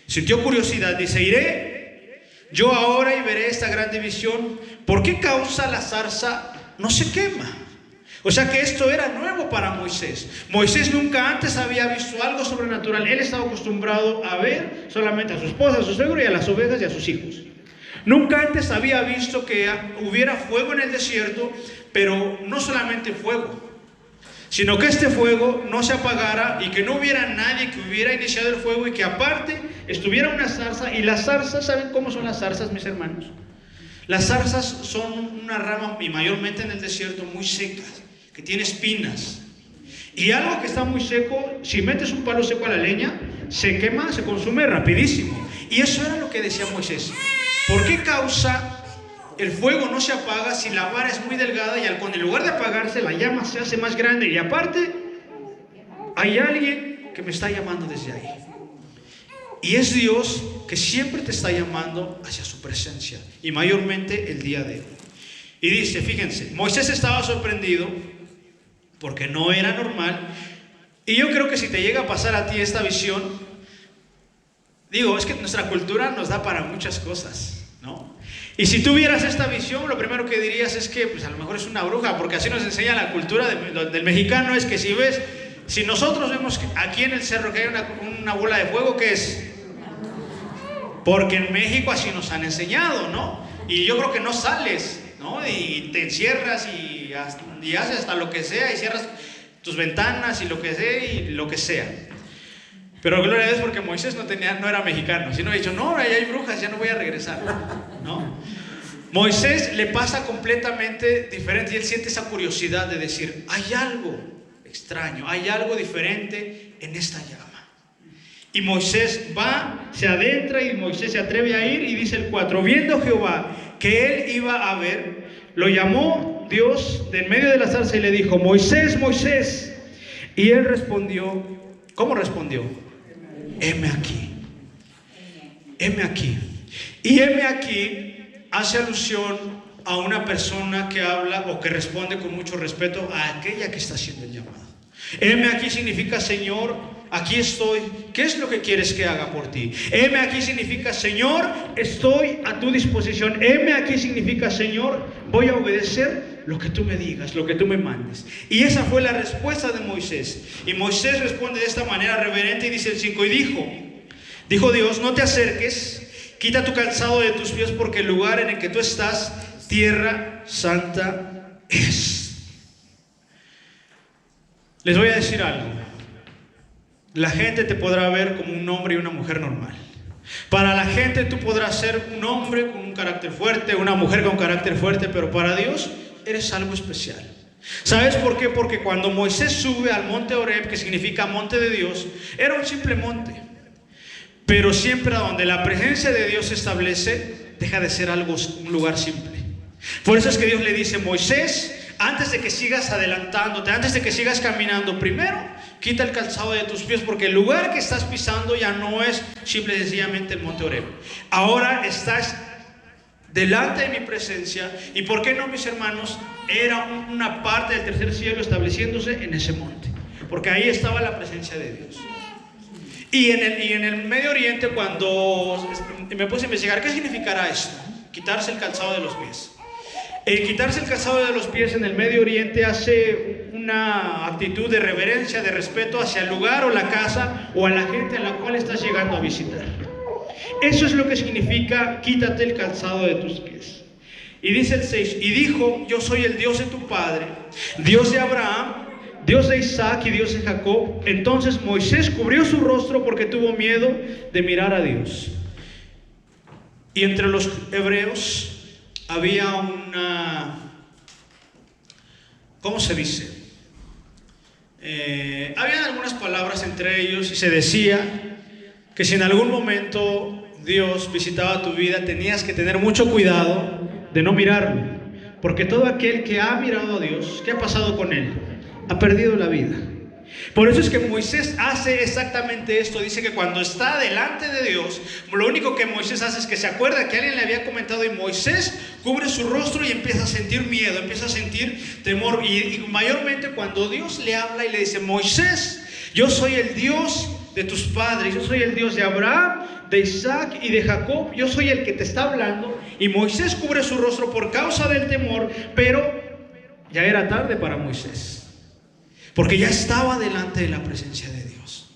sintió curiosidad, dice, iré yo ahora y veré esta gran división. ¿Por qué causa la zarza no se quema? O sea que esto era nuevo para Moisés. Moisés nunca antes había visto algo sobrenatural. Él estaba acostumbrado a ver solamente a su esposa, a su suegro y a las ovejas y a sus hijos. Nunca antes había visto que hubiera fuego en el desierto, pero no solamente fuego, sino que este fuego no se apagara y que no hubiera nadie que hubiera iniciado el fuego y que aparte estuviera una zarza. Y las zarzas, ¿saben cómo son las zarzas, mis hermanos? Las zarzas son una rama, y mayormente en el desierto, muy secas, que tiene espinas. Y algo que está muy seco, si metes un palo seco a la leña, se quema, se consume rapidísimo. Y eso era lo que decía Moisés. ¿Por qué causa el fuego no se apaga si la vara es muy delgada y en lugar de apagarse la llama se hace más grande? Y aparte hay alguien que me está llamando desde ahí, y es Dios que siempre te está llamando hacia su presencia, y mayormente el día de hoy. Y dice, fíjense, Moisés estaba sorprendido porque no era normal. Y yo creo que si te llega a pasar a ti esta visión, digo, es que nuestra cultura nos da para muchas cosas, ¿no? Y si tú vieras esta visión, lo primero que dirías es que pues a lo mejor es una bruja, porque así nos enseña la cultura del mexicano. Es que si nosotros vemos aquí en el cerro que hay una bola de fuego, ¿qué es? Porque en México así nos han enseñado, ¿no? Y yo creo que no sales, ¿no? Y te encierras y haces hasta lo que sea, y cierras tus ventanas y lo que sea, y lo que sea. Pero gloria a Dios, porque Moisés no era mexicano, sino ha dicho, no, ahí hay brujas, ya no voy a regresar, ¿no? Moisés le pasa completamente diferente, y él siente esa curiosidad de decir, hay algo extraño, hay algo diferente en esta llama. Y Moisés va, se adentra, y Moisés se atreve a ir, y dice el 4, viendo Jehová que él iba a ver, lo llamó Dios de en medio de la zarza y le dijo, Moisés, Moisés. Y él respondió, ¿cómo respondió? Heme aquí, heme aquí. Y heme aquí hace alusión a una persona que habla o que responde con mucho respeto a aquella que está haciendo el llamado. Heme aquí significa, Señor, aquí estoy, ¿qué es lo que quieres que haga por ti? Heme aquí significa, Señor, estoy a tu disposición. Heme aquí significa, Señor, voy a obedecer lo que tú me digas, lo que tú me mandes. Y esa fue la respuesta de Moisés. Y Moisés responde de esta manera reverente, y dice el 5, y dijo Dios, no te acerques, quita tu calzado de tus pies, porque el lugar en el que tú estás, tierra santa es. Les voy a decir algo. La gente te podrá ver como un hombre y una mujer normal. Para la gente tú podrás ser un hombre con un carácter fuerte, una mujer con carácter fuerte, pero para Dios eres algo especial. ¿Sabes por qué? Porque cuando Moisés sube al monte Horeb, que significa monte de Dios, era un simple monte. Pero siempre donde la presencia de Dios se establece, deja de ser un lugar simple. Por eso es que Dios le dice, Moisés, antes de que sigas adelantándote, antes de que sigas caminando, primero quita el calzado de tus pies, porque el lugar que estás pisando ya no es simple y sencillamente el monte Horeb. Ahora estás delante de mi presencia. ¿Y por qué no, mis hermanos? Era una parte del tercer cielo estableciéndose en ese monte, porque ahí estaba la presencia de Dios. Y en el Medio Oriente, cuando me puse a investigar, ¿qué significará esto? Quitarse el calzado de los pies. El quitarse el calzado de los pies en el Medio Oriente hace una actitud de reverencia, de respeto hacia el lugar o la casa o a la gente a la cual estás llegando a visitar. Eso es lo que significa quítate el calzado de tus pies. Y dice el 6, y dijo, yo soy el Dios de tu padre, Dios de Abraham, Dios de Isaac y Dios de Jacob. Entonces Moisés cubrió su rostro porque tuvo miedo de mirar a Dios. Y entre los hebreos había una, ¿cómo se dice? Había algunas palabras entre ellos y se decía que si en algún momento Dios visitaba tu vida, tenías que tener mucho cuidado de no mirarlo, porque todo aquel que ha mirado a Dios, ¿qué ha pasado con él? Ha perdido la vida. Por eso es que Moisés hace exactamente esto. Dice que cuando está delante de Dios, lo único que Moisés hace es que se acuerda que alguien le había comentado, y Moisés cubre su rostro y empieza a sentir miedo, empieza a sentir temor. Y mayormente cuando Dios le habla y le dice, Moisés, yo soy el Dios de tus padres, yo soy el Dios de Abraham, de Isaac y de Jacob, yo soy el que te está hablando. Y Moisés cubre su rostro por causa del temor, pero ya era tarde para Moisés, porque ya estaba delante de la presencia de Dios.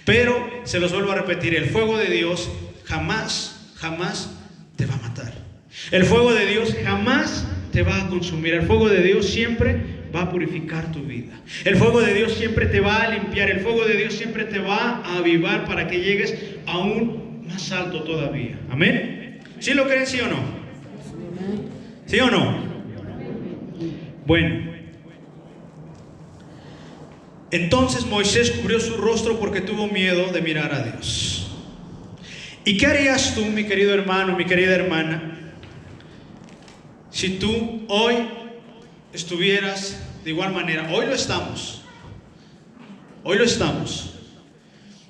Pero, se los vuelvo a repetir, el fuego de Dios jamás, jamás te va a matar. El fuego de Dios jamás te va a consumir. El fuego de Dios siempre va a purificar tu vida. El fuego de Dios siempre te va a limpiar. El fuego de Dios siempre te va a avivar para que llegues aún más alto todavía. ¿Amén? ¿Sí lo creen, sí o no? ¿Sí o no? Bueno. Entonces Moisés cubrió su rostro porque tuvo miedo de mirar a Dios. ¿Y qué harías tú, mi querido hermano, mi querida hermana, si tú hoy estuvieras de igual manera? Hoy lo estamos.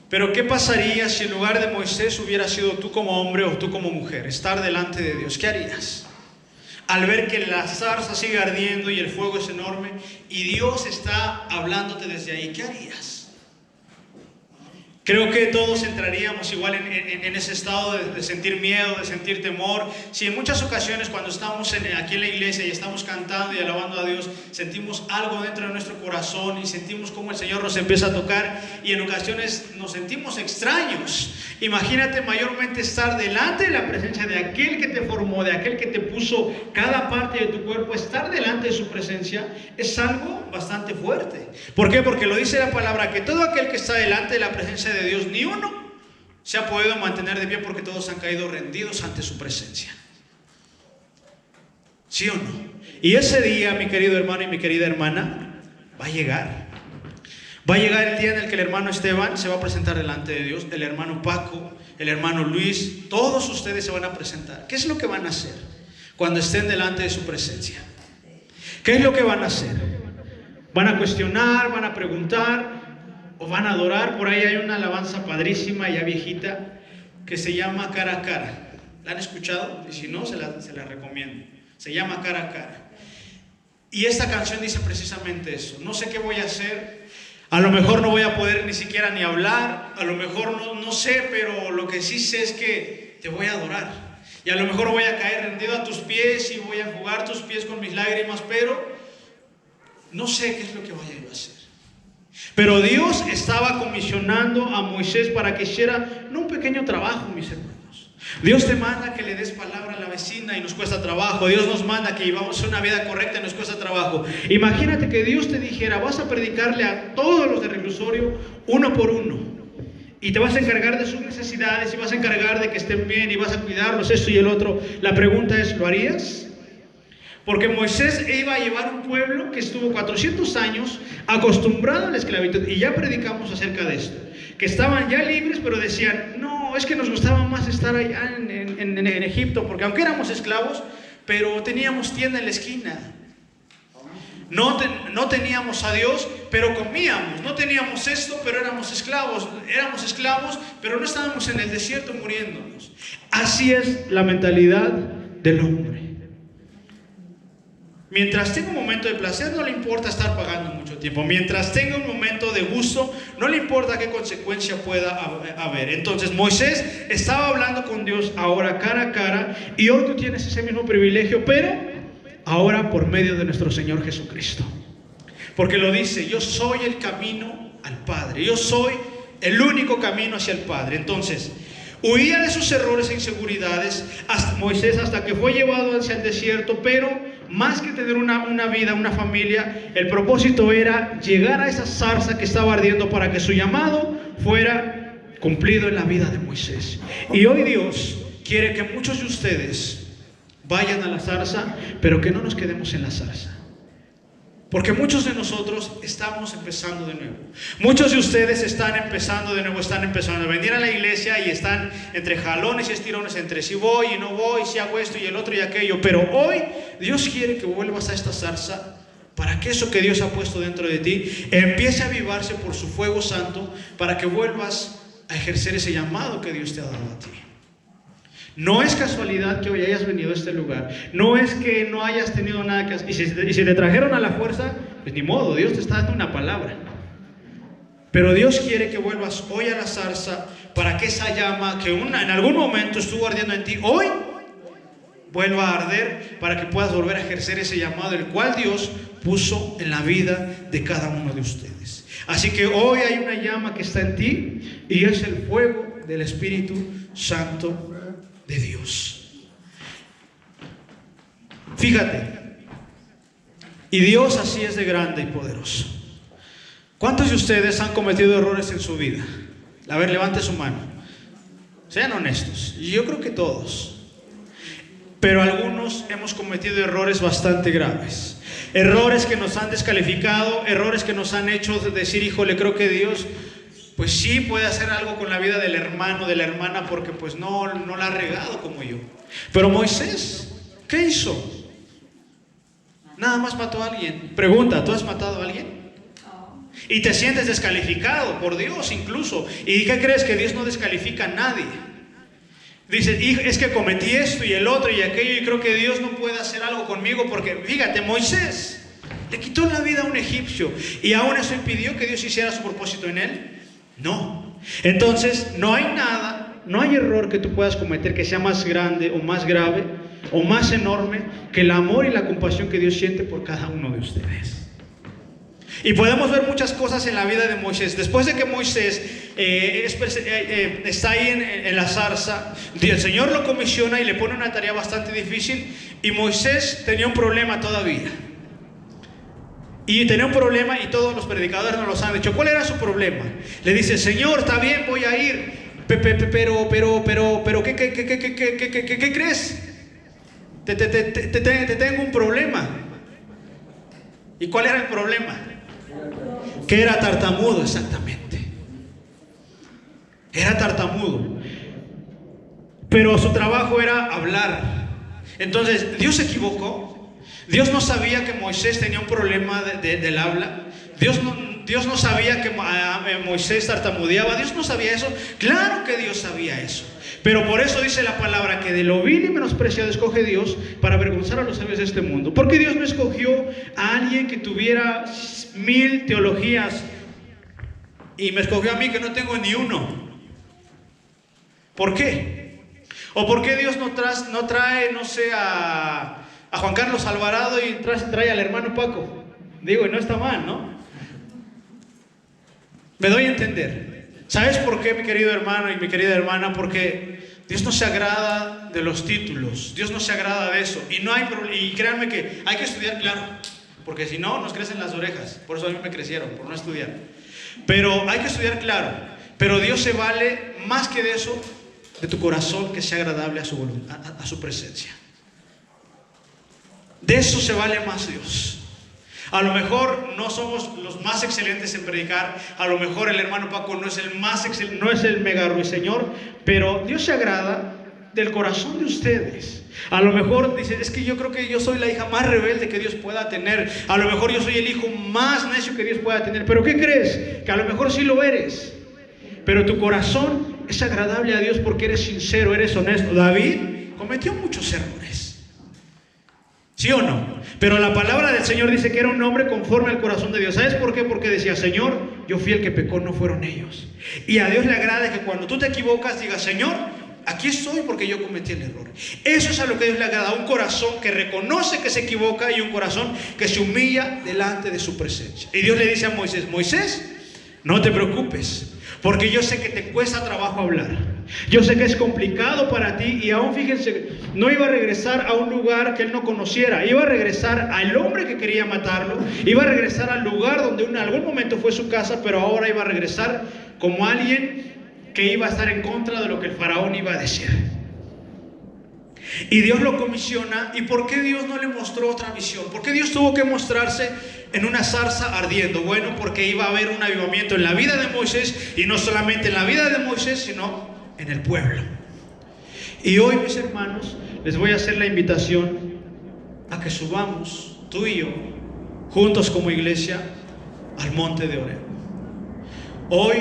Pero ¿qué pasaría si en lugar de Moisés hubiera sido tú como hombre o tú como mujer, estar delante de Dios? ¿Qué harías? Al ver que la zarza sigue ardiendo y el fuego es enorme y Dios está hablándote desde ahí, ¿qué harías? Creo que todos entraríamos igual en ese estado de sentir miedo, de sentir temor. Si en muchas ocasiones cuando estamos aquí en la iglesia y estamos cantando y alabando a Dios, sentimos algo dentro de nuestro corazón y sentimos cómo el Señor nos empieza a tocar, y en ocasiones nos sentimos extraños. Imagínate mayormente estar delante de la presencia de aquel que te formó, de aquel que te puso cada parte de tu cuerpo. Estar delante de su presencia es algo bastante fuerte. ¿Por qué? Porque lo dice la palabra, que todo aquel que está delante de la presencia de Dios, ni uno se ha podido mantener de pie, porque todos han caído rendidos ante su presencia. ¿Sí o no? Y ese día, mi querido hermano y mi querida hermana, va a llegar. Va a llegar el día en el que el hermano Esteban se va a presentar delante de Dios, el hermano Paco, el hermano Luis, todos ustedes se van a presentar. ¿Qué es lo que van a hacer cuando estén delante de su presencia? ¿Qué es lo que van a hacer? ¿Van a cuestionar? ¿Van a preguntar? ¿O van a adorar? Por ahí hay una alabanza padrísima, ya viejita, que se llama Cara a Cara. ¿La han escuchado? Y si no, se la recomiendo. Se llama Cara a Cara. Y esta canción dice precisamente eso. No sé qué voy a hacer. A lo mejor no voy a poder ni siquiera ni hablar. A lo mejor no sé, pero lo que sí sé es que te voy a adorar. Y a lo mejor voy a caer rendido a tus pies y voy a enjugar tus pies con mis lágrimas, pero no sé qué es lo que vaya yo a hacer. Pero Dios estaba comisionando a Moisés para que hiciera no un pequeño trabajo, mis hermanos. Dios te manda que le des palabra a la vecina y nos cuesta trabajo. Dios nos manda que vivamos una vida correcta y nos cuesta trabajo. Imagínate que Dios te dijera, vas a predicarle a todos los del reclusorio uno por uno, y te vas a encargar de sus necesidades y vas a encargar de que estén bien y vas a cuidarlos, esto y el otro. La pregunta es, ¿lo harías? Porque Moisés iba a llevar un pueblo que estuvo 400 años acostumbrado a la esclavitud, y ya predicamos acerca de esto, que estaban ya libres, pero decían, no, es que nos gustaba más estar allá en Egipto, porque aunque éramos esclavos, pero teníamos tienda en la esquina. No teníamos a Dios, pero comíamos. No teníamos esto, pero éramos esclavos. Éramos esclavos, pero no estábamos en el desierto muriéndonos. Así es la mentalidad del hombre. Mientras tenga un momento de placer, no le importa estar pagando mucho tiempo. Mientras tenga un momento de gusto, no le importa qué consecuencia pueda haber. Entonces Moisés estaba hablando con Dios ahora cara a cara, y hoy tú tienes ese mismo privilegio, pero ahora por medio de nuestro Señor Jesucristo. Porque lo dice, yo soy el camino al Padre. Yo soy el único camino hacia el Padre. Entonces, huía de sus errores e inseguridades Moisés hasta que fue llevado hacia el desierto, pero más que tener una vida, una familia, el propósito era llegar a esa zarza que estaba ardiendo para que su llamado fuera cumplido en la vida de Moisés. Y hoy Dios quiere que muchos de ustedes vayan a la zarza, pero que no nos quedemos en la zarza. Porque muchos de nosotros estamos empezando de nuevo. Muchos de ustedes están empezando de nuevo, están empezando a venir a la iglesia y están entre jalones y estirones, entre si voy y no voy, si hago esto y el otro y aquello. Pero hoy Dios quiere que vuelvas a esta zarza para que eso que Dios ha puesto dentro de ti empiece a avivarse por su fuego santo, para que vuelvas a ejercer ese llamado que Dios te ha dado a ti. No es casualidad que hoy hayas venido a este lugar. No es que no hayas tenido nada que hacer. Y si te trajeron a la fuerza, pues ni modo, Dios te está dando una palabra. Pero Dios quiere que vuelvas hoy a la zarza para que esa llama que en algún momento estuvo ardiendo en ti, hoy vuelva a arder, para que puedas volver a ejercer ese llamado, el cual Dios puso en la vida de cada uno de ustedes. Así que hoy hay una llama que está en ti y es el fuego del Espíritu Santo de Dios. Fíjate, y Dios así es de grande y poderoso. ¿Cuántos de ustedes han cometido errores en su vida? A ver, levante su mano. Sean honestos. Yo creo que todos. Pero algunos hemos cometido errores bastante graves. Errores que nos han descalificado, errores que nos han hecho decir, híjole, creo que Dios pues sí puede hacer algo con la vida del hermano, de la hermana, porque pues no la ha regado como yo. Pero Moisés, ¿qué hizo? Nada más mató a alguien. Pregunta, ¿tú has matado a alguien? Y te sientes descalificado por Dios incluso. ¿Y qué crees? Que Dios no descalifica a nadie. Dice, es que cometí esto y el otro y aquello, y creo que Dios no puede hacer algo conmigo, porque fíjate, Moisés le quitó la vida a un egipcio y aún eso impidió que Dios hiciera su propósito en él. No. Entonces no hay nada, no hay error que tú puedas cometer que sea más grande o más grave o más enorme que el amor y la compasión que Dios siente por cada uno de ustedes. Y podemos ver muchas cosas en la vida de Moisés. Después de que Moisés está ahí en la zarza, el Señor lo comisiona y le pone una tarea bastante difícil, y Moisés tenía un problema todavía. Y tenía un problema, y todos los predicadores nos lo han dicho. ¿Cuál era su problema? Le dice, Señor, está bien, voy a ir, pero, ¿qué crees? Te tengo un problema. ¿Y cuál era el problema? Que era tartamudo, exactamente. Era tartamudo. Pero su trabajo era hablar. Entonces, Dios se equivocó. Dios no sabía que Moisés tenía un problema del habla. Dios no sabía que Moisés tartamudeaba. Dios no sabía eso. Claro que Dios sabía eso. Pero por eso dice la palabra que de lo vil y menospreciado escoge Dios para avergonzar a los sabios de este mundo. Porque Dios no escogió a alguien que tuviera 1000 teologías y me escogió a mí que no tengo ni uno. ¿Por qué? ¿O por qué Dios no trae, no sé, a Juan Carlos Alvarado y trae al hermano Paco? Digo, y no está mal, ¿no? Me doy a entender. ¿Sabes por qué, mi querido hermano y mi querida hermana? Porque Dios no se agrada de los títulos. Dios no se agrada de eso. Y créanme que hay que estudiar, claro, porque si no, nos crecen las orejas. Por eso a mí me crecieron, por no estudiar. Pero hay que estudiar, claro. Pero Dios se vale más que de eso, de tu corazón que sea agradable a su presencia. De eso se vale más Dios. A lo mejor no somos los más excelentes en predicar, a lo mejor el hermano Paco no es el más excelente, no es el mega ruiseñor, pero Dios se agrada del corazón de ustedes. A lo mejor dicen, es que yo creo que yo soy la hija más rebelde que Dios pueda tener, a lo mejor yo soy el hijo más necio que Dios pueda tener, pero ¿qué crees? Que a lo mejor sí lo eres, pero tu corazón es agradable a Dios porque eres sincero, eres honesto. David cometió muchos errores, ¿sí o no? Pero la palabra del Señor dice que era un hombre conforme al corazón de Dios. ¿Sabes por qué? Porque decía, Señor, yo fui el que pecó, no fueron ellos. Y a Dios le agrada que cuando tú te equivocas digas, Señor, aquí estoy porque yo cometí el error. Eso es a lo que Dios le agrada, un corazón que reconoce que se equivoca y un corazón que se humilla delante de su presencia. Y Dios le dice a Moisés: Moisés, no te preocupes, porque yo sé que te cuesta trabajo hablar. Yo sé que es complicado para ti. Y aún, fíjense, no iba a regresar a un lugar que él no conociera. Iba a regresar al hombre que quería matarlo. Iba a regresar al lugar donde en algún momento fue su casa, pero ahora iba a regresar como alguien que iba a estar en contra de lo que el faraón iba a decir. Y Dios lo comisiona. ¿Y por qué Dios no le mostró otra visión? ¿Por qué Dios tuvo que mostrarse en una zarza ardiendo? Bueno, porque iba a haber un avivamiento en la vida de Moisés, y no solamente en la vida de Moisés, sino en el pueblo. Y hoy, mis hermanos, les voy a hacer la invitación a que subamos, tú y yo, juntos como iglesia, al monte de Horeb. Hoy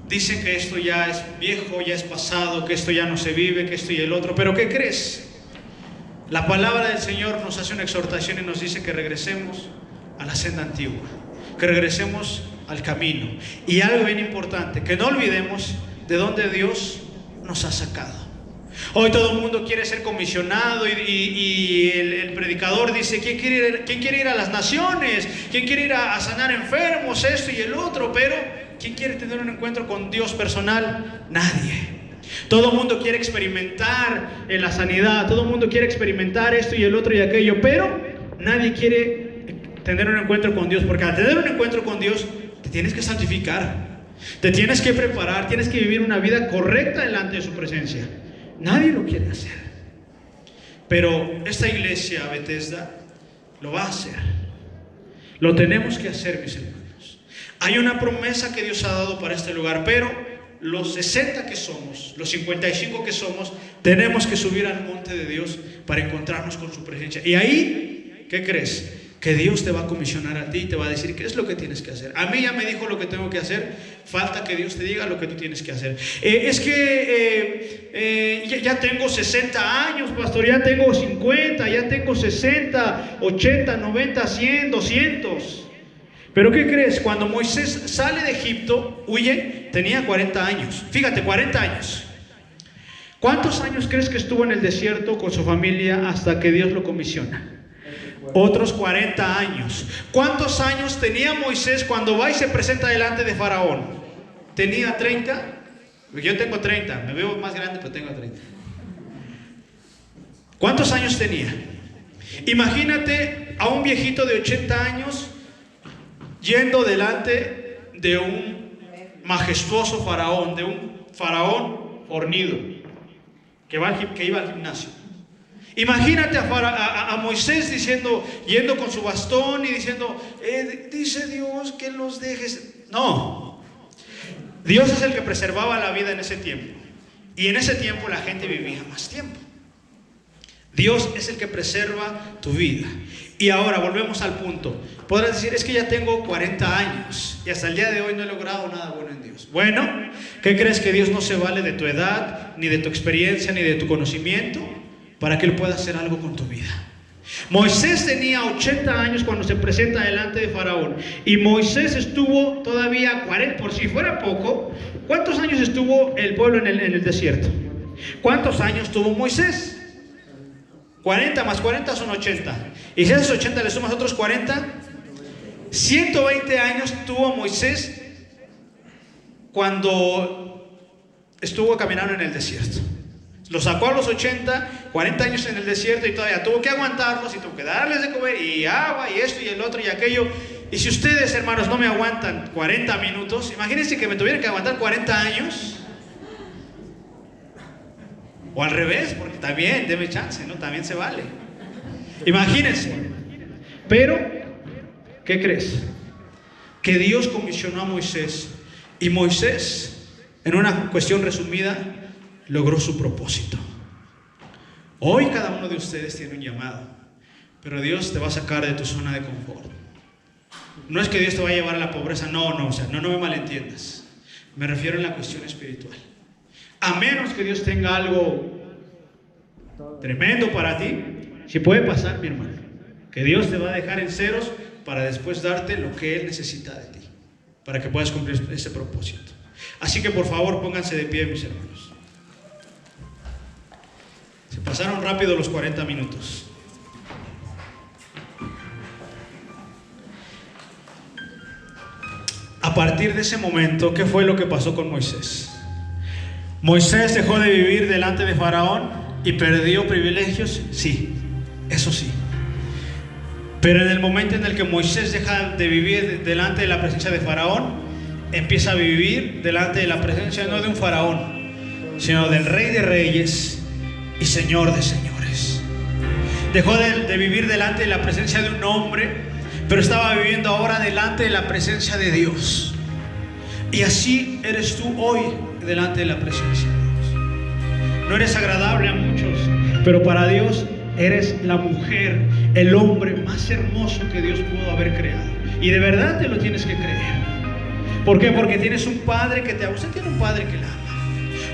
dicen que esto ya es viejo, ya es pasado, que esto ya no se vive, que esto y el otro. Pero ¿qué crees? La palabra del Señor nos hace una exhortación y nos dice que regresemos a la senda antigua, que regresemos al camino. Y algo bien importante, que no olvidemos de dónde Dios nos ha sacado. Hoy todo el mundo quiere ser comisionado y el predicador dice: ¿quién quiere ir a las naciones? ¿Quién quiere ir a sanar enfermos? Esto y el otro. Pero ¿quién quiere tener un encuentro con Dios personal? Nadie. Todo el mundo quiere experimentar en la sanidad, todo el mundo quiere experimentar esto y el otro y aquello, pero nadie quiere tener un encuentro con Dios, porque al tener un encuentro con Dios te tienes que santificar, te tienes que preparar, tienes que vivir una vida correcta delante de su presencia. Nadie lo quiere hacer, pero esta iglesia Bethesda lo va a hacer. Lo tenemos que hacer, mis hermanos. Hay una promesa que Dios ha dado para este lugar, pero los 60 que somos, los 55 que somos, tenemos que subir al monte de Dios para encontrarnos con su presencia. Y ahí, ¿qué crees? Que Dios te va a comisionar a ti y te va a decir qué es lo que tienes que hacer. A mí ya me dijo lo que tengo que hacer, falta que Dios te diga lo que tú tienes que hacer. Ya tengo 60 años, pastor, ya tengo 50, ya tengo 60, 80, 90, 100, 200. Pero ¿qué crees? Cuando Moisés sale de Egipto, huye, tenía 40 años. Fíjate, 40 años. ¿Cuántos años crees que estuvo en el desierto con su familia hasta que Dios lo comisiona? Otros 40 años. ¿Cuántos años tenía Moisés cuando va y se presenta delante de Faraón? ¿Tenía 30? Yo tengo 30, me veo más grande, pero tengo 30. ¿Cuántos años tenía? Imagínate a un viejito de 80 años yendo delante de un majestuoso faraón, de un faraón fornido que iba al gimnasio. Imagínate a Moisés yendo con su bastón y diciendo: dice Dios que los dejes. No, Dios es el que preservaba la vida en ese tiempo, y en ese tiempo la gente vivía más tiempo. Dios es el que preserva tu vida. Y ahora volvemos al punto. Podrás decir: es que ya tengo 40 años y hasta el día de hoy no he logrado nada bueno en Dios. Bueno, ¿qué crees? Que Dios no se vale de tu edad, ni de tu experiencia, ni de tu conocimiento para que Él pueda hacer algo con tu vida. Moisés tenía 80 años cuando se presenta delante de Faraón, y Moisés estuvo todavía 40, por si fuera poco. ¿Cuántos años estuvo el pueblo en el desierto? ¿Cuántos años tuvo Moisés? 40 más 40 son 80. Y si a esos 80 le sumas otros 40, 120 años tuvo Moisés cuando estuvo caminando en el desierto. Lo sacó a los 80, 40 años en el desierto, y todavía tuvo que aguantarlos y tuvo que darles de comer y agua y esto y el otro y aquello. Y si ustedes, hermanos, no me aguantan 40 minutos, imagínense que me tuvieran que aguantar 40 años. O al revés, porque también, deme chance, ¿no? También se vale. Imagínense. Pero, ¿qué crees? Que Dios comisionó a Moisés, y Moisés, en una cuestión resumida, logró su propósito. Hoy cada uno de ustedes tiene un llamado, pero Dios te va a sacar de tu zona de confort. No es que Dios te va a llevar a la pobreza, no me malentiendas. Me refiero en la cuestión espiritual. A menos que Dios tenga algo tremendo para ti, si puede pasar, mi hermano, que Dios te va a dejar en ceros para después darte lo que Él necesita de ti, para que puedas cumplir ese propósito. Así que por favor pónganse de pie, mis hermanos. Pasaron rápido los 40 minutos. A partir de ese momento, ¿qué fue lo que pasó con Moisés? ¿Moisés dejó de vivir delante de Faraón y perdió privilegios? Sí, eso sí. Pero en el momento en el que Moisés deja de vivir delante de la presencia de Faraón, empieza a vivir delante de la presencia no de un faraón, sino del Rey de Reyes y Señor de Señores. Dejó de vivir delante de la presencia de un hombre, pero estaba viviendo ahora delante de la presencia de Dios. Y así eres tú hoy delante de la presencia de Dios. No eres agradable a muchos, pero para Dios eres la mujer, el hombre más hermoso que Dios pudo haber creado. Y de verdad te lo tienes que creer. ¿Por qué? Porque tienes un Padre que te ama. Usted tiene un Padre que la ama.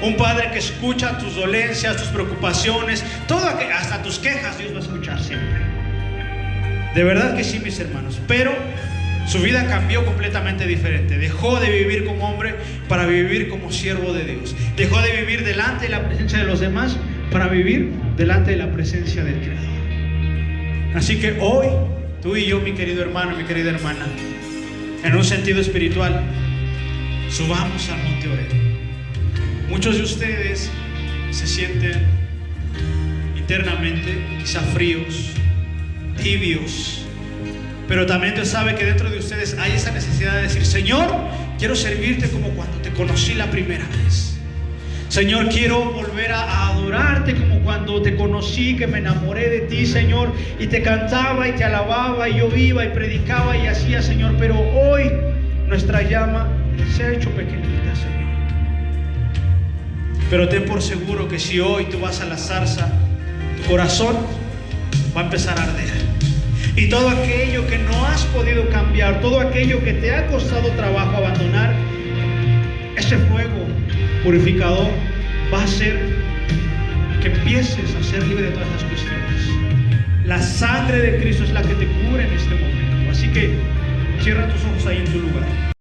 Un Padre que escucha tus dolencias, tus preocupaciones, hasta tus quejas Dios va a escuchar siempre. De verdad que sí, mis hermanos. Pero su vida cambió completamente diferente. Dejó de vivir como hombre para vivir como siervo de Dios. Dejó de vivir delante de la presencia de los demás para vivir delante de la presencia del Creador. Así que hoy, tú y yo, mi querido hermano, mi querida hermana, en un sentido espiritual, subamos al monte Oreb. Muchos de ustedes se sienten internamente quizá fríos, tibios, pero también Dios sabe que dentro de ustedes hay esa necesidad de decir: Señor, quiero servirte como cuando te conocí la primera vez. Señor, quiero volver a adorarte como cuando te conocí, que me enamoré de ti, Señor, y te cantaba y te alababa, y yo iba y predicaba y hacía, Señor, pero hoy nuestra llama se ha hecho pequeñita, Señor. Pero ten por seguro que si hoy tú vas a la zarza, tu corazón va a empezar a arder. Y todo aquello que no has podido cambiar, todo aquello que te ha costado trabajo abandonar, ese fuego purificador va a hacer que empieces a ser libre de todas las cuestiones. La sangre de Cristo es la que te cubre en este momento. Así que cierra tus ojos ahí en tu lugar.